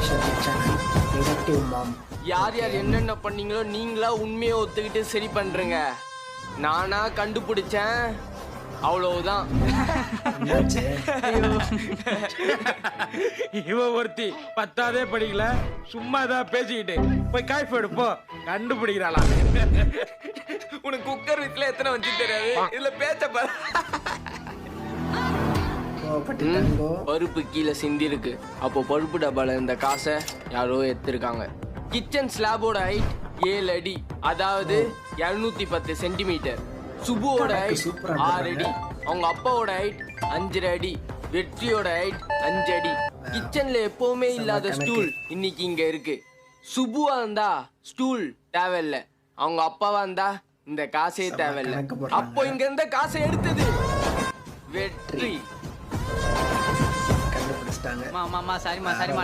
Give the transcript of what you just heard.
Channel detective மாம். யார் யார் என்னென்ன பண்ணீங்களோ நீங்களா உண்மையை ஒத்துக்கிட்டு சரி பண்றீங்க. நானா கண்டுபிடிச்சேன், அவ்வளவுதான். என்னாச்சு? இவ ஒருத்தி 10ஆவதே படிக்கல, சும்மா தான் பேசிக்கிட்டு போய் காய்ஃப் எடுப்போ கண்டுபிடிக்கிறாளா? உனக்கு குக்கர் வீட்டுல எத்தனை வச்சு தெரியாது, இதுல பேச்ச பாரு. கோவப்பட்டுட்டாங்கோ. பருப்பு கீழே சிந்தி இருக்கு. அப்போ பருப்பு டப்பால இந்த காசை யாரோ எடுத்திருக்காங்க. கிச்சன் ஸ்லாபோட ஹைட் 7 அடி, அதாவது 210 சென்டிமீட்டர். சுபுவோட ஹைட் சூப்பரா 6 அடி. அவங்க அப்பாவோட ஹைட் 5 அடி. வெற்றியோட ஹைட் 5 அடி. கிச்சன்ல எப்பவுமே இல்லாத ஸ்டூல் இன்னைக்கு இங்க இருக்கு. சுபுவா இருந்தா ஸ்டூல் தேவையில்ல, அவங்க அப்பாவா இருந்தா இந்த காசே தேவையில்ல. கணக்கு போடுறாங்க. அப்போ இங்க இருந்த காசை எடுத்தது வெற்றி. கண்டுபிடிச்சிட்டாங்க. சரிம்மா